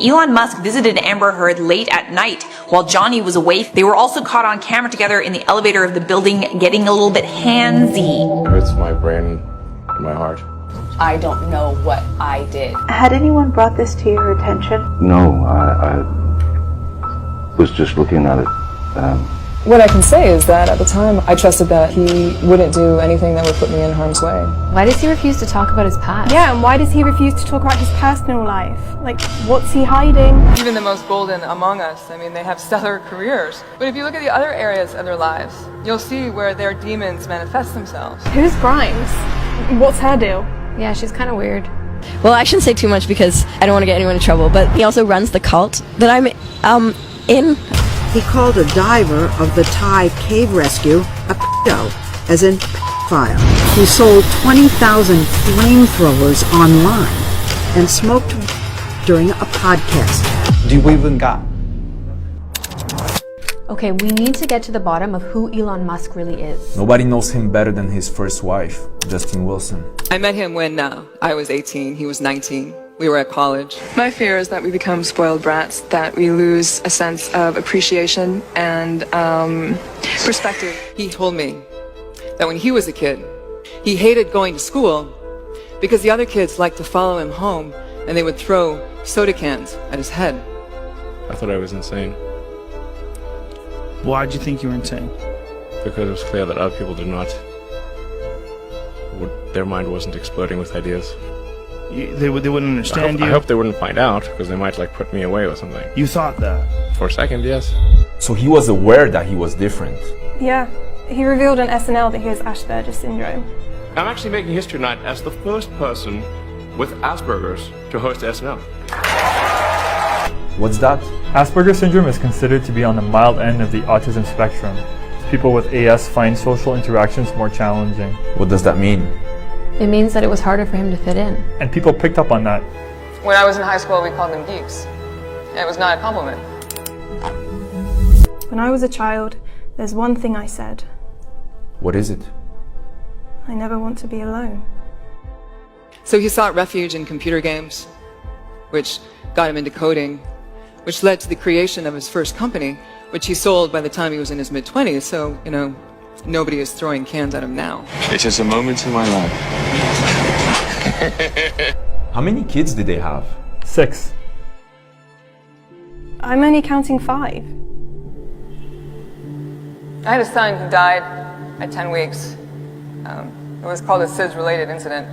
Elon Musk visited Amber Heard late at night while Johnny was away. They were also caught on camera together in the elevator of the building getting a little bit handsy. It hurts my brain and my heart. I don't know what I did. Had anyone brought this to your attention? No, I was just looking at it. What I can say is that at the time I trusted that he wouldn't do anything that would put me in harm's way. Why does he refuse to talk about his past? Yeah, and why does he refuse to talk about his personal life? Like, what's he hiding? Even the most golden among us, I mean, they have stellar careers. But if you look at the other areas of their lives, you'll see where their demons manifest themselves. Who's Grimes? What's her deal? Yeah, she's kind of weird. Well, I shouldn't say too much because I don't want to get anyone in trouble, but he also runs the cult that I'm in. He called a diver of the Thai cave rescue a pedo, as in pedophile. He sold 20,000 flamethrowers online and smoked during a podcast. Do we even got? Okay, we need to get to the bottom of who Elon Musk really is. Nobody knows him better than his first wife, Justin Wilson. I met him when I was 18, he was 19. We were at college. My fear is that we become spoiled brats, that we lose a sense of appreciation and perspective. He told me that when he was a kid, he hated going to school because the other kids liked to follow him home and they would throw soda cans at his head. I thought I was insane. Why did you think you were insane? Because it was clear that other people did not. Their mind wasn't exploding with ideas. They wouldn't understand you? I hope they wouldn't find out, because they might put me away or something. You thought that? For a second, yes. So he was aware that he was different. Yeah, he revealed on SNL that he has Asperger's syndrome. I'm actually making history tonight as the first person with Asperger's to host SNL. What's that? Asperger's syndrome is considered to be on the mild end of the autism spectrum. People with AS find social interactions more challenging. What does that mean? It means that it was harder for him to fit in. And people picked up on that. When I was in high school, we called them geeks. And it was not a compliment. When I was a child, there's one thing I said. What is it? I never want to be alone. So he sought refuge in computer games, which got him into coding, which led to the creation of his first company, which he sold by the time he was in his mid-20s. So, nobody is throwing cans at him now. It's just a moment in my life. How many kids did they have? 6. I'm only counting 5. I had a son who died at 10 weeks. It was called a SIDS-related incident.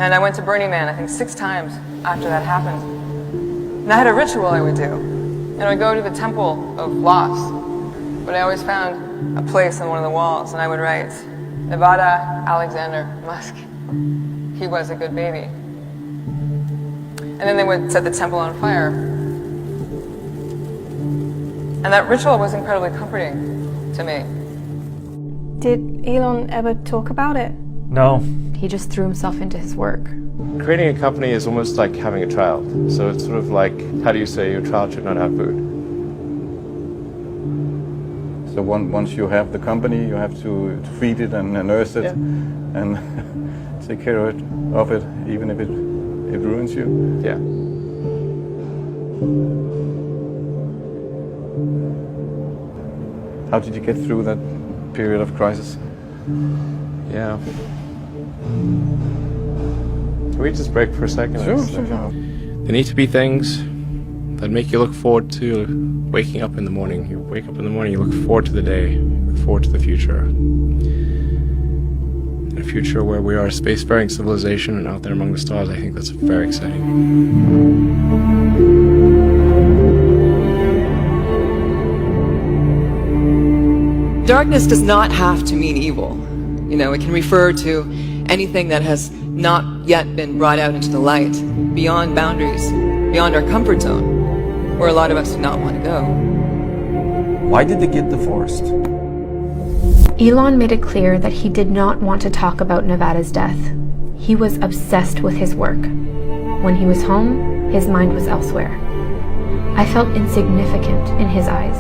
And I went to Burning Man, I think 6 times after that happened. And I had a ritual I would do. And I would go to the Temple of Loss, but I always found a place on one of the walls, and I would write, Nevada Alexander Musk. He was a good baby. And then they would set the temple on fire. And that ritual was incredibly comforting to me. Did Elon ever talk about it? No. He just threw himself into his work. Creating a company is almost like having a child. So it's sort of like, how do you say your child should not have food? So once you have the company, you have to feed it and nurse it, and take care of it, even if it ruins you. Yeah. How did you get through that period of crisis? Yeah. Can we just break for a second? Sure. There need to be things that make you look forward to waking up in the morning. You wake up in the morning, you look forward to the day, look forward to the future. In a future where we are a spacefaring civilization and out there among the stars, I think that's very exciting. Darkness does not have to mean evil. It can refer to anything that has not yet been brought out into the light, beyond boundaries, beyond our comfort zone, where a lot of us do not want to go. Why did they get divorced? Elon made it clear that he did not want to talk about Nevada's death. He was obsessed with his work. When he was home, his mind was elsewhere. I felt insignificant in his eyes,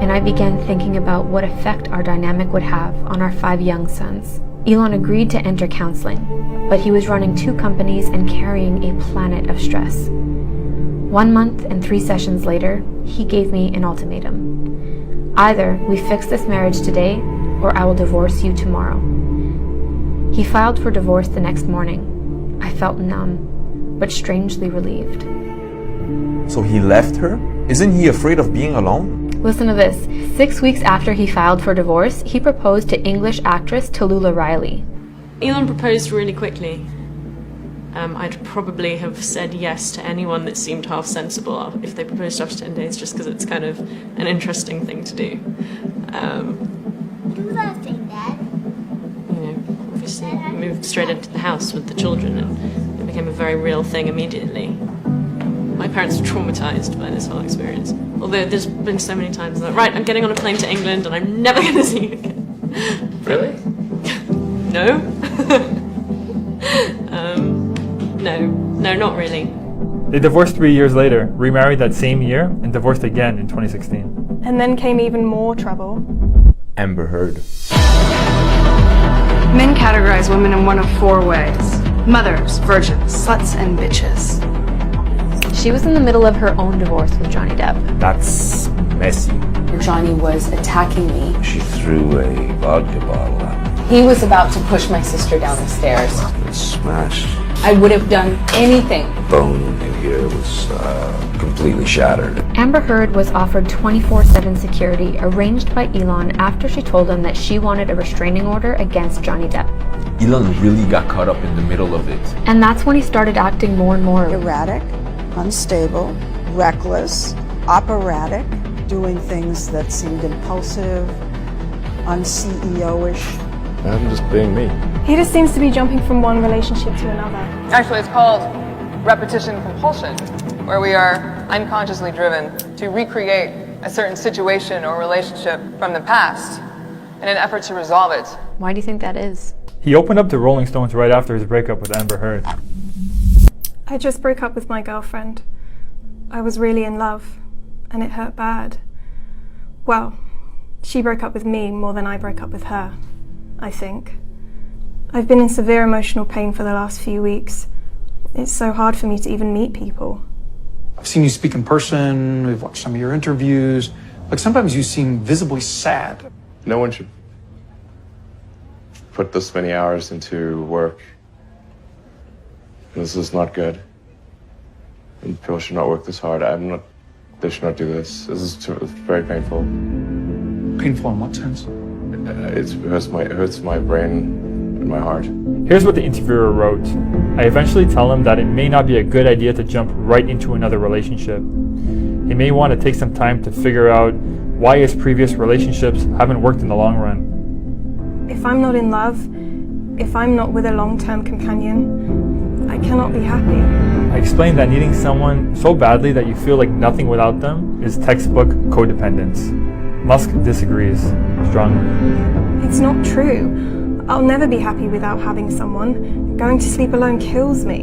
and I began thinking about what effect our dynamic would have on our 5 young sons. Elon agreed to enter counseling, but he was running 2 companies and carrying a planet of stress. 1 month and 3 sessions later, he gave me an ultimatum. Either we fix this marriage today, or I will divorce you tomorrow. He filed for divorce the next morning. I felt numb, but strangely relieved. So he left her? Isn't he afraid of being alone? Listen to this. 6 weeks after he filed for divorce, he proposed to English actress Tallulah Riley. Elon proposed really quickly. I'd probably have said yes to anyone that seemed half sensible if they proposed after 10 days, just because it's kind of an interesting thing to do. Who's laughing, Dad? You know, obviously moved straight into the house with the children, and it became a very real thing immediately. My parents were traumatized by this whole experience. Although there's been so many times that, right, I'm getting on a plane to England and I'm never going to see you again. Really? No. No, not really. They divorced 3 years later, remarried that same year, and divorced again in 2016. And then came even more trouble. Amber Heard. Men categorize women in one of 4 ways: mothers, virgins, sluts, and bitches. She was in the middle of her own divorce with Johnny Depp. That's messy. Johnny was attacking me. She threw a vodka bottle at me. He was about to push my sister down the stairs. It smashed. I would have done anything. Bone in here was completely shattered. Amber Heard was offered 24/7 security arranged by Elon after she told him that she wanted a restraining order against Johnny Depp. Elon really got caught up in the middle of it. And that's when he started acting more and more erratic, unstable, reckless, operatic, doing things that seemed impulsive, un-CEO-ish. I'm just being me. He just seems to be jumping from one relationship to another. Actually, it's called repetition compulsion, where we are unconsciously driven to recreate a certain situation or relationship from the past in an effort to resolve it. Why do you think that is? He opened up to Rolling Stones right after his breakup with Amber Heard. I just broke up with my girlfriend. I was really in love, and it hurt bad. Well, she broke up with me more than I broke up with her, I think. I've been in severe emotional pain for the last few weeks. It's so hard for me to even meet people. I've seen you speak in person, we've watched some of your interviews. Like sometimes you seem visibly sad. No one should put this many hours into work. This is not good. And people should not work this hard. They should not do this. This is very painful. Painful in what sense? It hurts my brain and my heart. Here's what the interviewer wrote. I eventually tell him that it may not be a good idea to jump right into another relationship. He may want to take some time to figure out why his previous relationships haven't worked in the long run. If I'm not in love, if I'm not with a long-term companion, I cannot be happy. I explained that needing someone so badly that you feel like nothing without them is textbook codependence. Musk disagrees strongly. It's not true. I'll never be happy without having someone. Going to sleep alone kills me.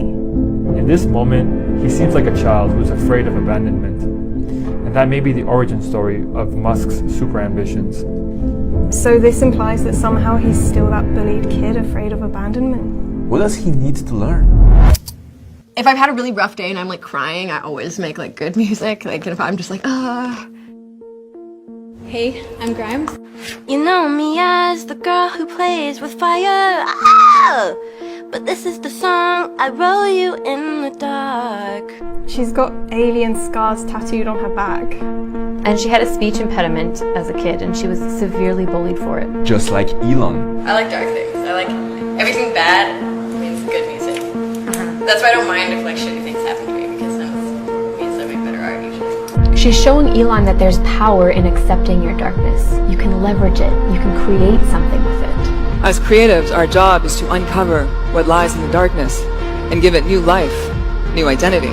In this moment, he seems like a child who's afraid of abandonment. And that may be the origin story of Musk's super ambitions. So this implies that somehow he's still that bullied kid afraid of abandonment. What does he need to learn? If I've had a really rough day and I'm like crying, I always make like good music. Like if I'm just like, Hey, I'm Grimes. You know me as the girl who plays with fire. Oh! But this is the song I roll you in the dark. She's got alien scars tattooed on her back. And she had a speech impediment as a kid, and she was severely bullied for it. Just like Elon. I like dark things. I like everything bad means good music. That's why I don't mind if like shitty things happen to me, because then it means I make better art usually. She's showing Elon that there's power in accepting your darkness. You can leverage it. You can create something with it. As creatives, our job is to uncover what lies in the darkness and give it new life, new identity.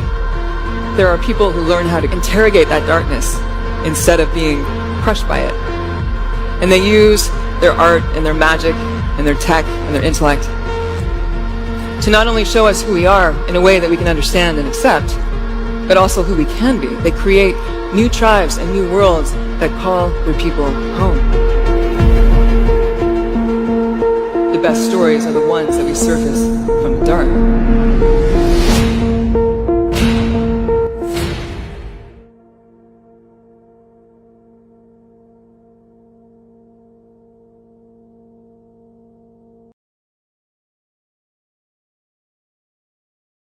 There are people who learn how to interrogate that darkness instead of being crushed by it. And they use their art and their magic and their tech and their intellect to not only show us who we are in a way that we can understand and accept, but also who we can be. They create new tribes and new worlds that call their people home. The best stories are the ones that we surface from the dark.